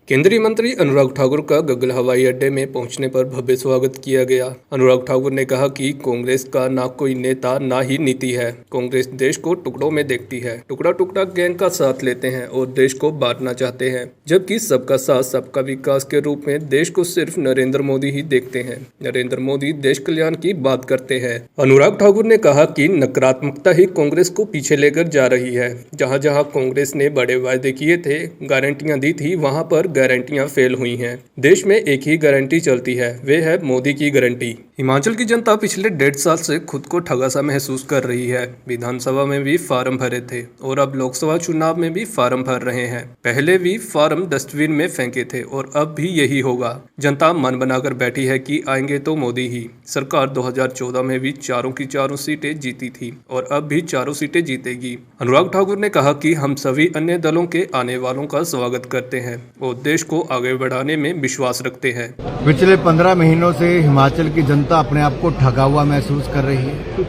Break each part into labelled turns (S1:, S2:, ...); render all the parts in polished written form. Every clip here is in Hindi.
S1: केंद्रीय मंत्री अनुराग ठाकुर का गगल हवाई अड्डे में पहुंचने पर भव्य स्वागत किया गया। अनुराग ठाकुर ने कहा कि कांग्रेस का ना कोई नेता ना ही नीति है। कांग्रेस देश को टुकड़ों में देखती है, टुकड़ा टुकड़ा गैंग का साथ लेते हैं और देश को बांटना चाहते हैं, जबकि सबका साथ सबका विकास के रूप में देश को सिर्फ नरेंद्र मोदी ही देखते हैं। नरेंद्र मोदी देश कल्याण की बात करते हैं। अनुराग ठाकुर ने कहा कि नकारात्मकता ही कांग्रेस को पीछे लेकर जा रही है। जहाँ जहाँ कांग्रेस ने बड़े वायदे किए थे, गारंटियां दी थी, वहां पर गारंटियां फेल हुई हैं। देश में एक ही गारंटी चलती है, वे है मोदी की गारंटी। हिमाचल की जनता पिछले 1.5 साल से खुद को ठगा सा महसूस कर रही है। विधानसभा में भी फार्म भरे थे और अब लोकसभा चुनाव में भी फार्म भर रहे हैं। पहले भी फार्म डस्टबिन में फेंके थे और अब भी यही होगा। जनता मन बनाकर बैठी है कि आएंगे तो मोदी ही। सरकार 2014 में भी चारों की चारों सीटें जीती थी और अब भी चारों सीटें जीतेगी। अनुराग ठाकुर ने कहा कि हम सभी अन्य दलों के आने वालों का स्वागत करते हैं और देश को आगे बढ़ाने में विश्वास रखते हैं।
S2: पिछले 15 महीनों से हिमाचल की जनता अपने आप को ठगा हुआ महसूस कर रही है।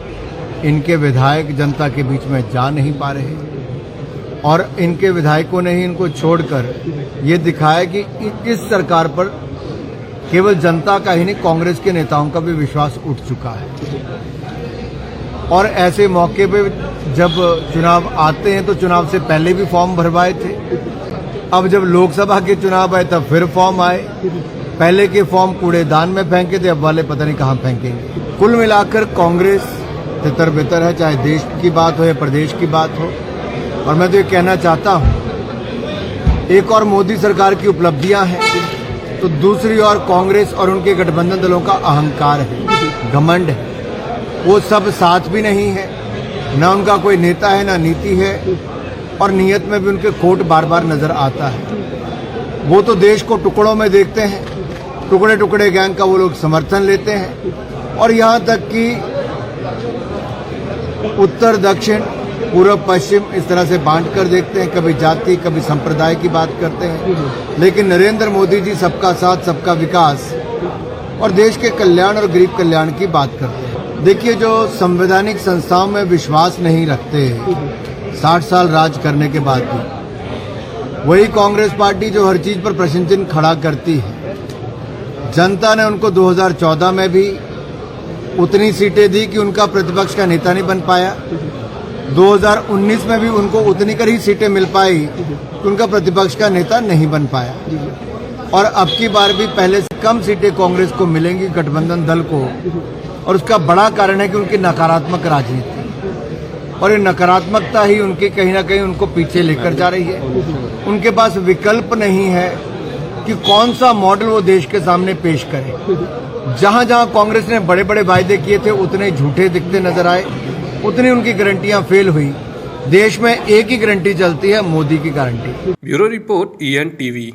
S2: इनके विधायक जनता के बीच में जा नहीं पा रहे और इनके विधायकों ने ही इनको छोड़कर ये दिखाया कि इस सरकार पर केवल जनता का ही नहीं, कांग्रेस के नेताओं का भी विश्वास उठ चुका है। और ऐसे मौके पे जब चुनाव आते हैं तो चुनाव से पहले भी फॉर्म भरवाए थे। अब जब लोकसभा के चुनाव आए तब फिर फॉर्म आए। पहले के फॉर्म कूड़ेदान में फेंके थे, अब वाले पता नहीं कहाँ फेंकेंगे। कुल मिलाकर कांग्रेस तितर बितर है, चाहे देश की बात हो या प्रदेश की बात हो। और मैं तो ये कहना चाहता हूँ, एक और मोदी सरकार की उपलब्धियां हैं तो दूसरी ओर कांग्रेस और उनके गठबंधन दलों का अहंकार है, घमंड है। वो सब साथ भी नहीं है, न उनका कोई नेता है ना नीति है और नीयत में भी उनके खोट बार बार नजर आता है। वो तो देश को टुकड़ों में देखते हैं, टुकड़े टुकड़े गैंग का वो लोग समर्थन लेते हैं और यहाँ तक कि उत्तर दक्षिण पूर्व पश्चिम इस तरह से बांट कर देखते हैं। कभी जाति कभी संप्रदाय की बात करते हैं, लेकिन नरेंद्र मोदी जी सबका साथ सबका विकास और देश के कल्याण और गरीब कल्याण की बात करते हैं। देखिए, जो संवैधानिक संस्थाओं में विश्वास नहीं रखते 60 साल राज करने के बाद भी, वही कांग्रेस पार्टी जो हर चीज पर प्रश्न चिन्ह खड़ा करती है। जनता ने उनको 2014 में भी उतनी सीटें दी कि उनका प्रतिपक्ष का नेता नहीं बन पाया। 2019 में भी उनको उतनी कर ही सीटें मिल पाई कि उनका प्रतिपक्ष का नेता नहीं बन पाया। और अब की बार भी पहले से कम सीटें कांग्रेस को मिलेंगी, गठबंधन दल को। और उसका बड़ा कारण है कि उनकी नकारात्मक राजनीति और ये नकारात्मकता ही उनके कहीं ना कहीं उनको पीछे लेकर जा रही है। उनके पास विकल्प नहीं है कि कौन सा मॉडल वो देश के सामने पेश करे। जहां जहां कांग्रेस ने बड़े बड़े वायदे किए थे उतने झूठे दिखते नजर आए, उतनी उनकी गारंटियां फेल हुई। देश में एक ही गारंटी चलती है, मोदी की guarantee.
S1: Bureau report EN TV।